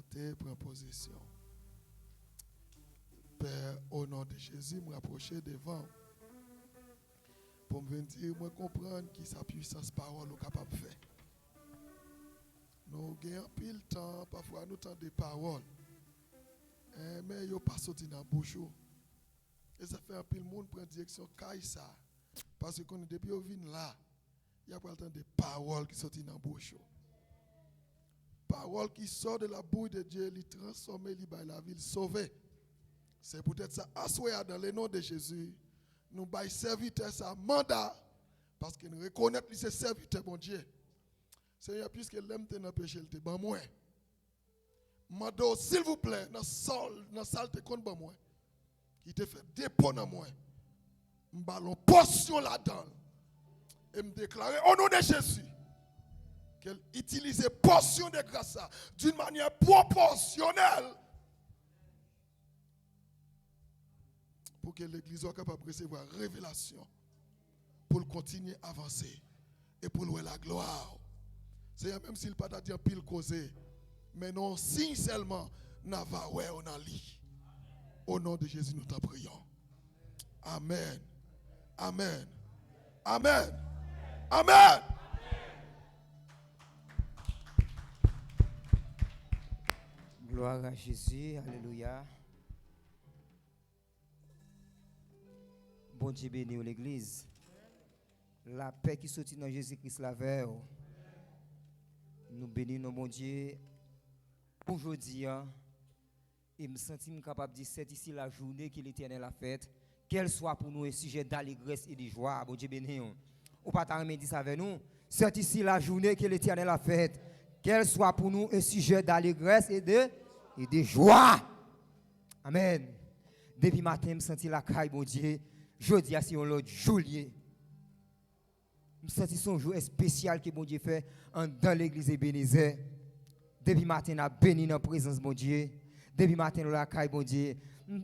Te prends position. Père, au nom de Jésus, me rapprocher devant pour me dire, moi comprendre qui sa puissance parole est capable de faire. Nous gagnons pile temps, parfois nous entendons des paroles, mais ils ne pas sorti dans la bouche. Et ça fait un pile monde prend direction Kaïsa. Parce que depuis qu'on vient là, il y a pas le temps de paroles qui sortent dans la bouche. Paroles qui sortent de la bouche de Dieu, les transformer, la ville sauvée. C'est peut-être ça, assoya dans le nom de Jésus, nous baillons serviteur ça mandat, parce que nous reconnaissons que c'est serviteur, mon Dieu. Seigneur, puisque l'aime te n'a péché, il te ban moi. Mando, s'il vous plaît, dans la salle te compte ban moi, qui te fait dépôt dans moi. M'ballon portion là-dedans. Et me déclarer au nom de Jésus qu'elle utilise portion de grâce d'une manière proportionnelle pour que l'Église soit capable de recevoir révélation pour continuer à avancer et pour louer la gloire. C'est même s'il pas dire pile causé, mais non, signe seulement, n'a va ouais on a lit. Au nom de Jésus, nous t'en prions. Amen. Amen. Amen. Amen. Gloire à Jésus. Alléluia. Bon Dieu béni l'église. La paix qui sortit dans Jésus-Christ la veille. Nous bénissons mon Dieu. Aujourd'hui, et me sentis capable de dire c'est ici la journée que l'Éternel a faite, qu'elle soit pour nous un sujet d'allégresse et de joie. Bon Dieu béni. Ou pas t'arrêter dire ça avec nous. C'est ici la journée que l'Éternel a faite, qu'elle soit pour nous un sujet d'allégresse et de joie. Amen. Depuis matin, je me sens la caille, mon Dieu. Jeudi, c'est un autre jour. Je me sens son jour spécial que mon Dieu fait dans l'église Ebenezer. Depuis matin, on a béni dans la présence, mon Dieu. Depuis matin, on a caille, mon Dieu.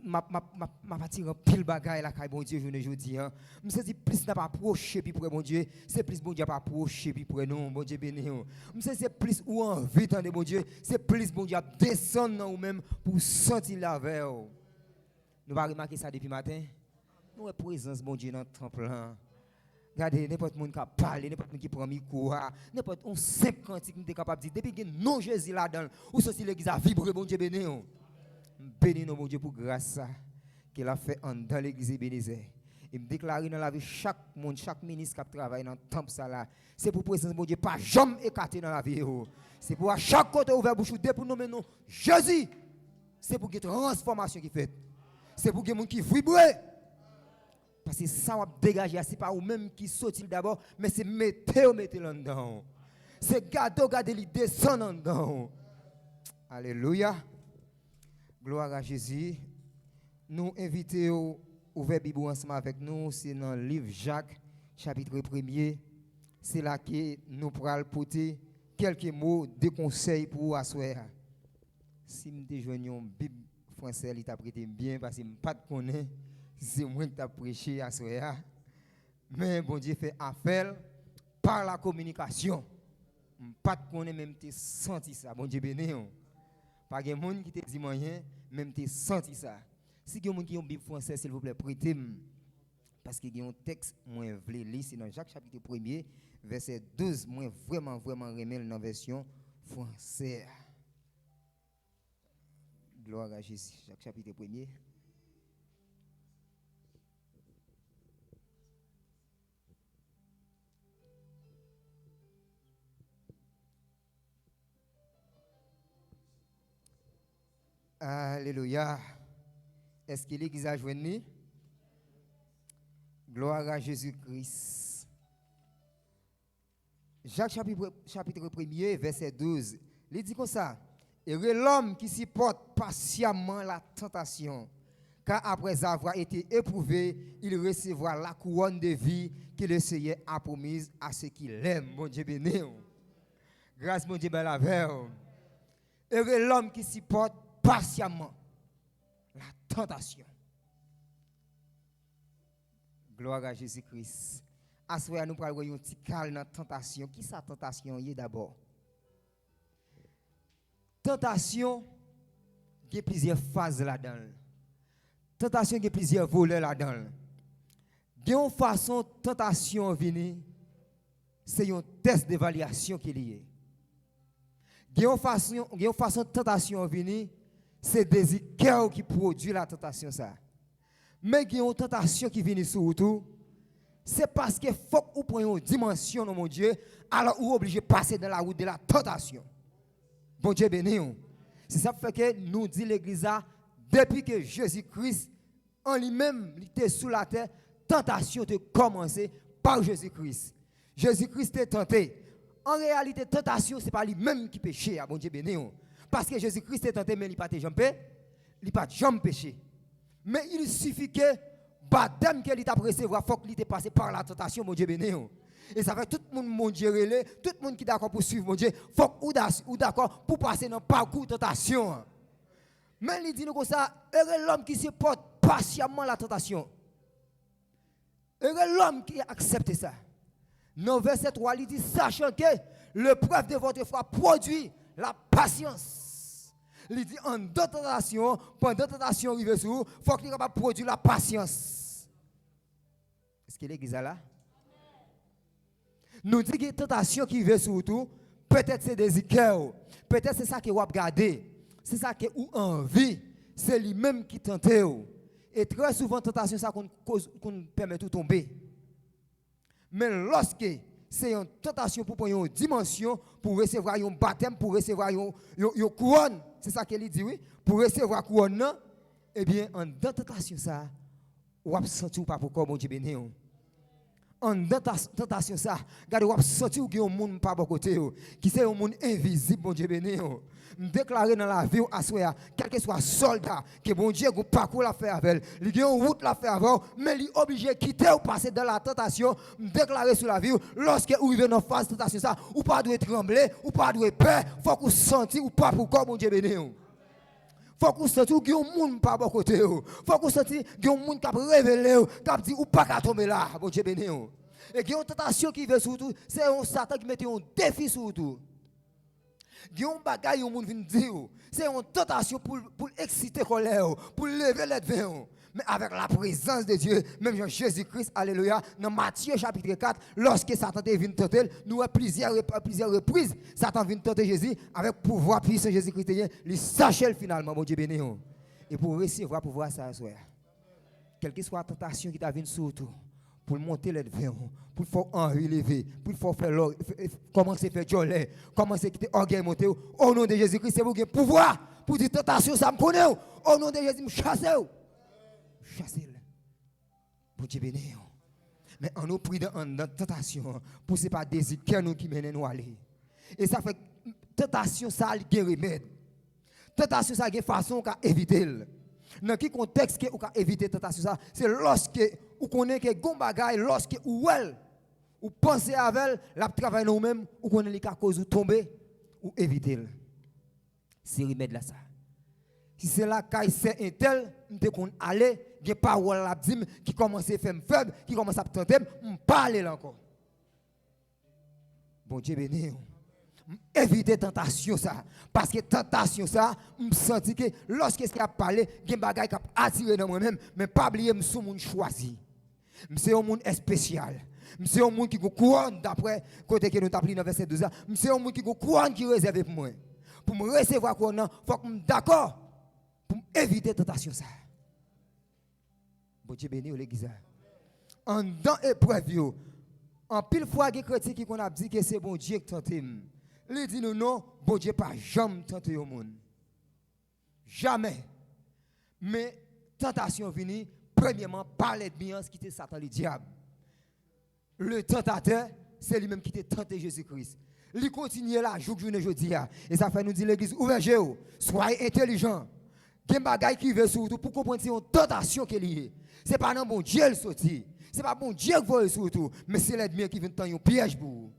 Ma tiré pile bagaille la caille, mon Dieu, je dis. Je me sens plus n'a pas approché puis pour mon Dieu. C'est plus bon Dieu pas approché puis pour nous, mon Dieu béni. Je me sens c'est plus ou envie, de mon Dieu. C'est plus bon Dieu descendre ou même pour sentir la veille. Nous va remarquer ça depuis matin. Nous avons présence, mon Dieu, dans le temple. Regardez, n'importe qui qui parle, n'importe qui qui prend micro, n'importe qui 50 qui est capable de dire, depuis que non Jésus là-dedans, ou ceci l'église a vibré, mon Dieu béni. Béni mon Dieu pour grâce qu'il a fait dans l'église Ebenezer. Il me déclare dans la vie chaque monde, chaque ministre qui travaille dans le temple ça là. C'est pour présence mon Dieu pas jamais écarté dans la vie. C'est pour à chaque côté ouvert bouche pour nommer non Jésus. C'est pour qu'il y ait transformation qui fait. C'est pour qu'il y ait des gens qui vibrent. Parce que ça va dégager, ce n'est pas vous-même qui sortit d'abord, mais c'est mettez là-dedans. C'est garder les descendre là-dedans. Alléluia. Gloire à Jésus. Nous invitons à ouvrir la Bible ensemble avec nous. C'est dans le livre Jacques, chapitre 1er. C'est là que nous pourrons porter quelques mots de conseil pour asseoir. Si nous joignons une Bible française, il t'a prêté bien parce que je ne pas connaître. C'est moi qui t'a prêché à soya. Mais bon Dieu fait affaire par la communication. Pas de connaître même te senti ça. Bon Dieu béni. Pas de monde qui te dit moyen, même te senti ça. Si vous avez une Bible française, s'il vous plaît, prêtez-moi. Parce qu'il y a un texte, moi, je voulais lire, c'est dans Jacques chapitre 1er, verset 12. Moi, vraiment remets dans la version française. Gloire à Jésus. Jacques chapitre 1er. Alléluia. Est-ce que l'église a joint? Gloire à Jésus-Christ. Jacques chapitre 1er, verset 12. Il dit comme ça. Et l'homme qui supporte patiemment la tentation, car après avoir été éprouvé, il recevra la couronne de vie que le Seigneur a promise à ceux qui l'aiment. Mon Dieu béni. Grâce mon Dieu ben la veille. Et l'homme qui supporte patiemment la tentation. Gloire à Jésus-Christ. À ce moment nous parlons un petit calme dans la tentation. Qui sa tentation est d'abord? Tentation, il y a plusieurs phases là-dedans. Tentation, il y a plusieurs volets là-dedans. Il y a une façon tentation venir, c'est un test d'évaluation qui est lié. Il y a une façon tentation venir, c'est des cœurs qui produit la tentation ça. Mais il y a une tentation qui vient surtout, c'est parce que faut que vous preniez une dimension, mon Dieu, alors vous êtes obligé de passer dans la route de la tentation. Bon Dieu béni. C'est ça qui fait que nous dit l'Église, depuis que Jésus-Christ en lui-même était sous la terre, tentation de commencer par Jésus-Christ. Jésus-Christ est tenté. En réalité, tentation, ce n'est pas lui-même qui péché, bon Dieu béni. Parce que Jésus-Christ est tenté, mais il n'a pas jamais péché. Mais il suffit que baptême qu'il t'a recevoir, il faut qu'il ait passé par la tentation, mon Dieu béni. Et ça fait tout le monde, mon Dieu, tout le monde qui est d'accord pour suivre, mon Dieu, il faut ou d'accord pour passer dans le parcours de tentation. Mais il dit nous comme ça, heureux l'homme qui supporte patiemment la tentation. Heureux l'homme qui accepte ça. Dans verset 3, il dit, sachant que l'épreuve de votre foi produit la patience. Il dit, en deux tentations, pendant deux tentations arrivent sur vous, il faut qu'il soit capable de produire la patience. Est-ce que l'église est là? Nous dit que tentation qui vient sur tout, peut-être c'est des équerres, peut-être c'est ça que vous regardez, c'est ça que vous envie, c'est lui-même qui tente. Et très souvent, tentation, ça qu'on permet de tomber. Mais lorsque c'est une tentation pour prendre une dimension, pour recevoir un baptême, pour recevoir une couronne, c'est ça qu'elle dit, oui, pour recevoir une couronne, eh bien, en dans tentation, ça, vous ne sentez pas pourquoi mon Dieu béni. En dans tentation, ça, regardez, vous sentez qu'il y a un monde pas bon côté, qui c'est un monde invisible, mon Dieu béni. Déclarer dans la vie à soi, quel que soit soldat, que bon Dieu a un parcours à faire avec, il a une route à faire avec, mais il est obligé de quitter ou passer dans la tentation, déclarer sur la vie, lorsque vous arrivez dans la phase de tentation, ça, ou pas doit trembler, ou pas doit peur, il faut que vous sentiez ou pas pourquoi mon Dieu béni. Faut que vous sentiez qu'il y a un monde pas bon côté. Faut que vous sentiez qu'il y a un monde qui a révélé, qui a dit ou pas qu'à tomber là, bon Dieu béni. Et qu'il y a une tentation qui vient sur tout, c'est un Satan qui met un défi sur tout. Il y a un bagage où monde vient dire, c'est une tentation pour exciter colère, pour lever les devants. Mais avec la présence de Dieu, même Jésus-Christ, alléluia, dans Matthieu chapitre 4, lorsque Satan vient tenter, nous avons plusieurs reprises, Satan vient tenter Jésus, avec pouvoir puissant Jésus-Christ, il sache finalement, mon Dieu béni. Et pour recevoir pouvoir ça, quelle que soit la tentation qui t'a venu sur tout, pour monter les devants, pour faire enlever, pour faire commencer à faire jolie, commencer à quitter orgueil monter, au nom de Jésus-Christ, c'est vous qui avez pouvoir, pour dire tentation, ça me connaît, au nom de Jésus, me chasser. Chassez-le. Pour Dieu béni. Mais on nous prie dans la tentation pour ce pas désir que nous qui mène nous aller. Et ça fait tentation ça a des remèdes. Tentation ça a des façons qu'à éviter. Dans quel contexte que ou qu'à éviter tentation ça, c'est lorsque vous connaissez que gon bagaille lorsque ou pensez avec la travail nous-mêmes ou connaissez les cas cause ou tomber ou éviter. C'est remède là ça. Si c'est là qu'il c'est un tel, nous qu'on aller, il y a parole la dit qui commence à faire faible, qui commence à tenter, on parle là encore. Bon Dieu béni. Évitez tentation ça parce que tentation ça, me senti que lorsque c'est à parler, il y a des bagages qui attiré dans moi-même, mais pas oublier me suis monde choisi. C'est un monde spécial. C'est un monde qui go couronne d'après côté que nous t'a pris dans verset 12. C'est un monde qui go couronne qui réservé pour moi. Pour me recevoir couronne, faut que me d'accord pour éviter tentation ça. Bon Dieu béni l'église. En dans épreuve en pile fois des chrétiens qui qu'on a dit que c'est bon Dieu qui tente. Il dit non, bon Dieu pas jamais tenté au monde. Jamais. Mais tentation vient premièrement par l'ennemi qui était Satan le diable. Le tentateur, c'est lui-même qui était tenté Jésus-Christ. Il continue là, jour aujourd'hui. Et ça fait nous dire l'église, ouvrez soyez intelligents. Il y a des bagages qui veulent surtout pour comprendre que c'est une tentation qui est liée. Ce n'est pas un bon Dieu qui sorti. Ce n'est pas bon Dieu qui veut surtout. Mais c'est l'ennemi qui vient tendre un piège pour vous.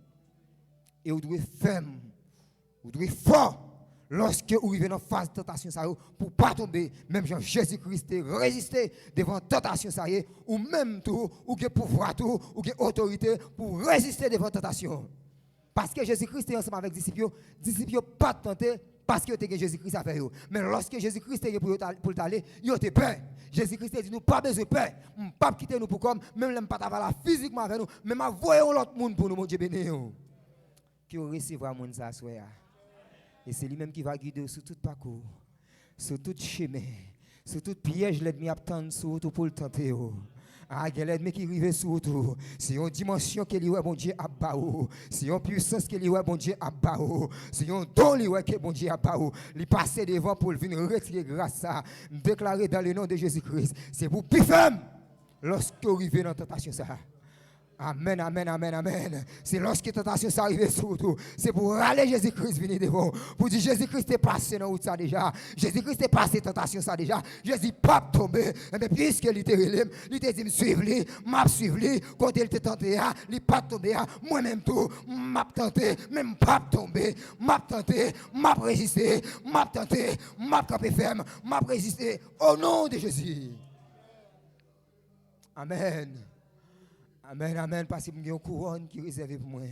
Et vous devez ferme. Vous devez fort. Lorsque vous arrivez dans la phase de tentation, pour ne pas tomber, même Jésus-Christ résister devant la tentation, ou même tout, ou que pouvoir tout, ou que autorité pour résister devant la tentation. Parce que Jésus-Christ est ensemble avec les disciples, pas tenté parce que tu as Jésus-Christ à faire. Mais lorsque Jésus-Christ est pour t'aller, il a peur. Jésus-Christ dit nous pas besoin de peur. On pas quitter nous pour comme même les pas là physiquement avec nous, mais m'a voyons l'autre monde pour nous mon Dieu béni. Qui recevra mon ça soir. Et c'est lui-même qui va guider sur tout parcours, sur tout chemin, sur tout piège l'ennemi attend sur tout pour le tenter. Ah, l'ennemi qui arrive sur tout. C'est une dimension qui est liée, bon Dieu, à Baou. C'est une puissance qui est liée, bon Dieu, à Baou. C'est un don lié, qui est bon Dieu, à Baou. Il passe devant pour venir retirer grâce à déclarer dans le nom de Jésus-Christ. C'est pour plus ferme lorsque vous arrivez dans la tentation. Amen, amen, amen, amen. C'est lorsque la tentation s'arrive surtout. C'est pour râler Jésus-Christ venir devant. Pour dire Jésus-Christ est passé dans ça déjà. Jésus-Christ est passé dans la tentation ça déjà. Jésus pas tomber. Mais puisque il te dit me suivre, m'a suivre, quand il te tenté, il pas tombé. Moi-même tout, m'a tenté, même pas tomber. M'a tenté, m'a résisté, m'a tenté, m'a campé ferme, m'a résisté au nom de Jésus. Amen. Amen, amen, parce que j'ai une couronne qui est réservée pour moi.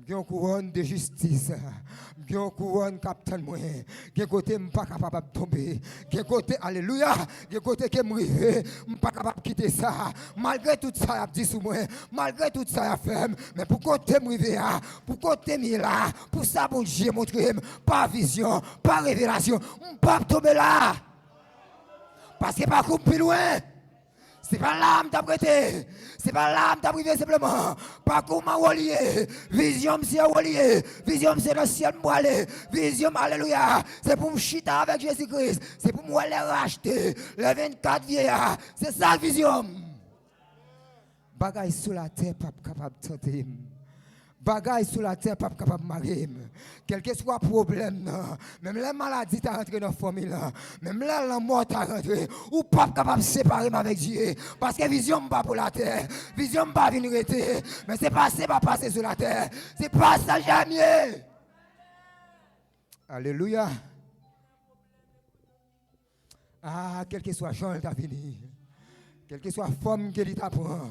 J'ai une couronne de justice. J'ai une couronne qui attend moi. J'ai un côté qui ne pas capable de tomber. J'ai un côté, alléluia, j'ai un côté qui me rive. Je ne pas capable de quitter ça. Malgré tout ça, il a dit sur moi. Malgré tout ça, il a fait. Mais pour côté me rive là, pour côté me là, pour ça, bon Dieu, montré, pas vision, pas révélation. Je ne pas tomber là. Parce que pas plus loin. C'est pas l'âme t'a prêté. C'est pas l'âme t'a privé simplement. Pas comme m'a relié. Vision c'est relié. Vision c'est le ciel moi aller. Vision alléluia. C'est pour me chiter avec Jésus-Christ. C'est pour moi les racheter. Les 24 vieillards. C'est ça vision. Bagaille sur la terre pas capable de tenter. Bagaille sur la terre pas capable de marier. Quel que soit le problème, même la maladie t'a rentré dans la famille, même la mort t'a rentré, ou pas capable de séparer avec Dieu. Parce que vision pas pour la terre, vision pas venir rester, mais c'est passé, pas passer sur la terre, c'est pas ça jamais. Alléluia. Ah, quel que soit Jean t'a venu, quel que soit la forme qu'il t'apprend.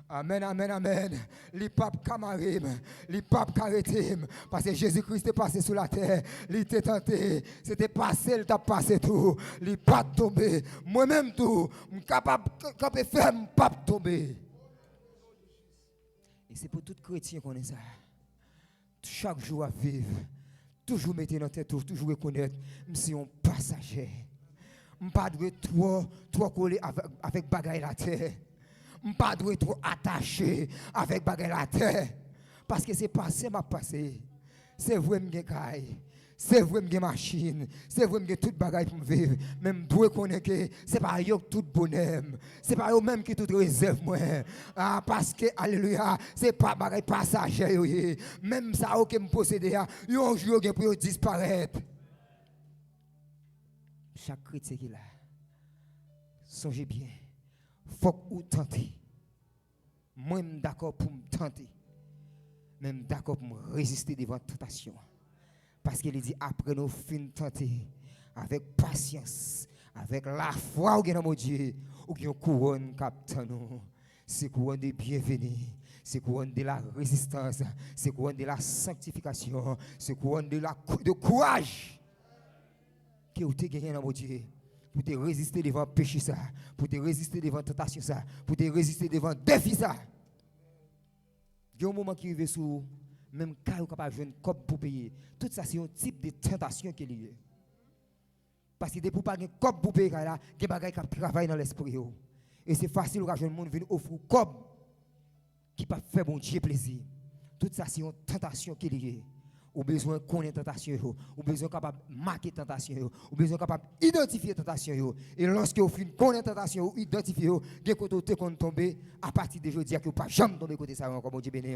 Amen, amen, amen. Les papes camarim, les papes carétim. Parce que Jésus-Christ est passé sur la terre. Il était tenté. C'était passé, il t'a passé tout. Il pas tombé. Moi-même tout. Je suis capable de faire, je ne pas tomber. Et c'est pour tout chrétien qu'on est ça. Chaque jour à vivre. Toujours mettre dans tête, toujours reconnaître. Je suis un passager. Je ne pas trop coller avec bagaille la terre. Je ne pas trop attaché avec bagay la terre. Parce que c'est passé, m'a passé. C'est vrai que j'ai c'est vrai que j'ai machine. C'est vrai que j'ai tout bagay pour me vivre. Même je dois connaître que ce n'est pas eux tout bonheur. Ce n'est pas eux même qui tout réserve moi. Ah, parce que, alléluia, ce n'est pas bagay passager. Même ça, qui me possède, un jour pour disparaître. Chaque chrétien qui est là, songez bien. Faut que vous tentez. Moi, je suis d'accord pour me tenter. Même d'accord pour me résister devant la tentation. Parce qu'il dit, après nous fin tenter, avec patience, avec la foi au mon Dieu, ou qui couronne captain nous. C'est couronne de bienvenue. C'est couronne de la résistance. C'est couronne de la sanctification. C'est couronne de courage. Que vous avez gagné dans mon Dieu. Pour te résister devant le péché ça, pour te résister devant la tentation ça, pour te résister devant le défi ça. Il y a un moment qui arrive sur même cas où capable de jouer une cop pour payer. Tout ça c'est un type de tentation qui est lié. Parce que pour pas une cop pour payer là, il y a des gens qui travaillent dans l'esprit. Et c'est facile de jouer un monde venir offrir une cop qui pas faire bon Dieu plaisir. Tout ça c'est une tentation qui est liée. Ou besoin de connaître tentation, ou besoin capable de marquer tentation, ou besoin capable d'identifier tentation. Et lorsque vous finissez connaître tentation, ou identifier, vous avez tomber à partir de aujourd'hui, que vous ne pas jamais tomber côté ça encore, mon Dieu béni.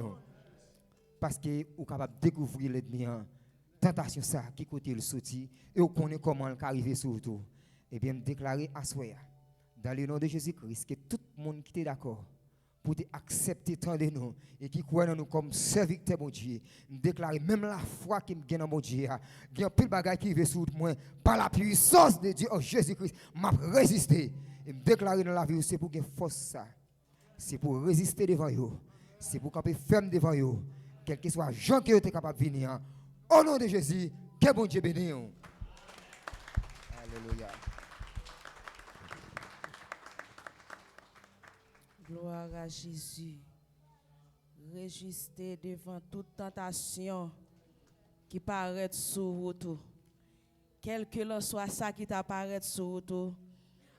Parce que vous êtes capable de découvrir l'ennemi, tentation ça, qui côté le sorti, et vous connaissez comment il arrive sur tout. Et bien, déclarer à soi, dans le nom de Jésus-Christ, que tout le monde qui est d'accord, pour accepter tant de nous et qui croient en nous comme serviteurs mon Dieu, déclarer même la foi qui me gagne dans mon Dieu, il y a plus de bagages qui vivent sur moi par la puissance de Dieu en Jésus-Christ, m'a résisté et me déclarer dans la vie c'est pour que force ça, c'est pour résister devant vous, c'est pour camper ferme devant vous, quel que soit Jean qui est capable de venir, au nom de Jésus, Que bon Dieu bénisse. Alléluia. Gloire à Jésus. Réjouissez devant toute tentation qui paraît sur route. Quel que soit ça qui t'apparaît sur route.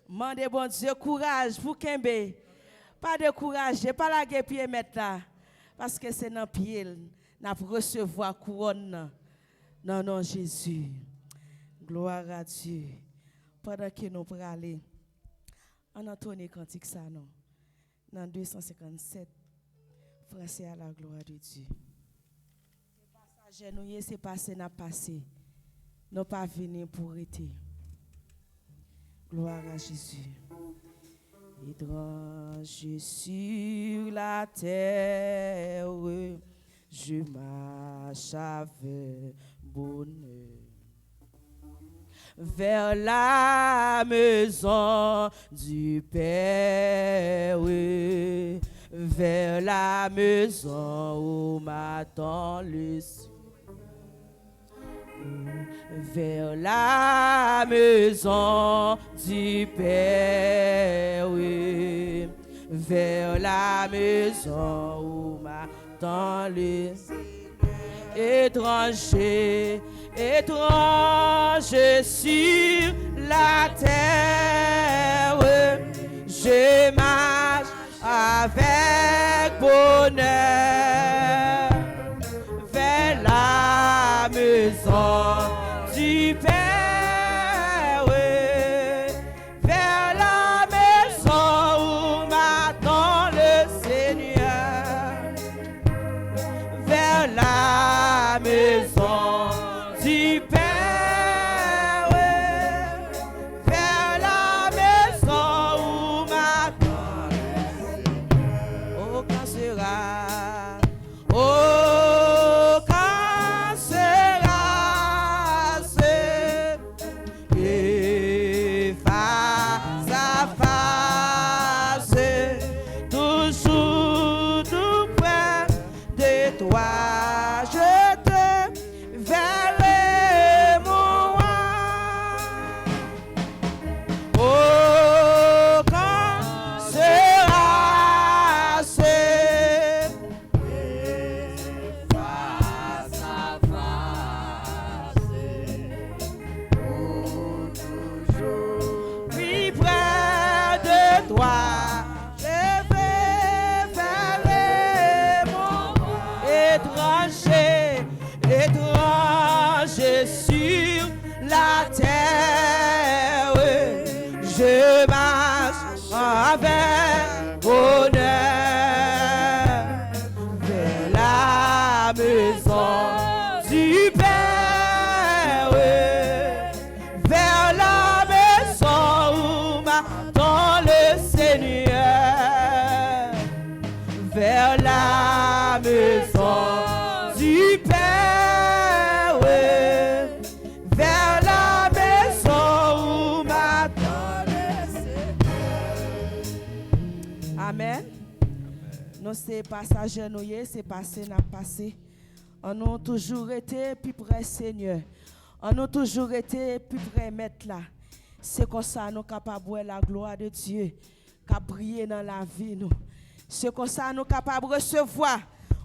Mandez bon Dieu courage pour Kembe. Pas de courage, pas la guerre pied mettre là. Parce que c'est dans pied n'a recevoir couronne. Non, non, Jésus. Gloire à Dieu. Pendant que nous pour aller, on a tourné cantique ça, non? Dans 257, français à la gloire de Dieu. C'est passage, c'est passé, n'a passé. Nous pas venir pour être. Gloire à Jésus. Étrange sur la terre, je marche avec bonheur vers la maison du Père, vers la maison où m'attend le ciel. Vers la maison du Père, oui. Vers la maison où m'attend le étranger, étranger sur la terre, je marche avec bonheur vers la maison du Père, oui, vers la maison où m'attend le Seigneur, vers la maison du Père, oui, vers la maison où m'attend le Seigneur. Oh, quand sera, oh, quand sera et face à face, toujours tout près de toi, je te verrai, mon roi. Oh, quand sera face à face, puis près de toi, je vais vers mon étranger, étranger sur la terre, je marche avec bonheur vers la maison du Père, vers la maison où m'attend le Seigneur, vers la maison du Père, vers la maison où m'attend le Seigneur. Amen. Nous c'est passager nous c'est passé n'a passé. On a toujours été plus près Seigneur. On a toujours été plus près Maître là. C'est comme ça nous capables de voir la gloire de Dieu qui briller dans la vie nous. C'est comme ça nous capables de recevoir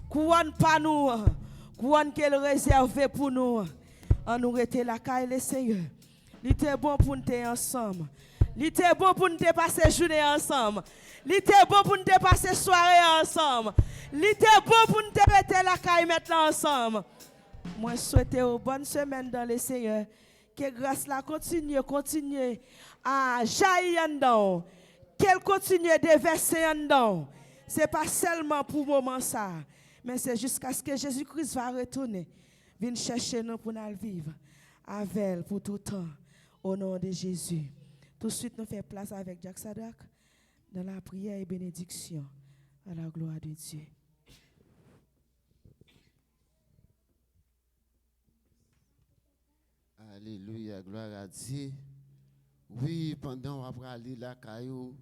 couronne pas nous, couronne qu'elle réserve pour nous. On nous était la caille le Seigneur. Il était bon pour nous être ensemble. Il était bon pour nous passer journée ensemble. Il était bon pour nous passer soirée ensemble. Il était bon pour nous mettre la caille maintenant ensemble. Moi, je souhaite une bonne semaine dans le Seigneur. Que grâce là continue à jaillir en dedans. Qu'elle continue à déverser en dedans. Ce n'est pas seulement pour le moment ça, mais c'est jusqu'à ce que Jésus-Christ va retourner. Viens chercher nous pour nous vivre avec elle pour tout temps. Au nom de Jésus. Tout de suite, nous faisons place avec Jacques Sadak dans la prière et bénédiction à la gloire de Dieu. Alléluia, gloire à Dieu. Oui, pendant qu'on va aller la caillou,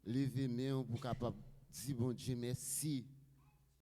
lever main pour capable dire bon Dieu merci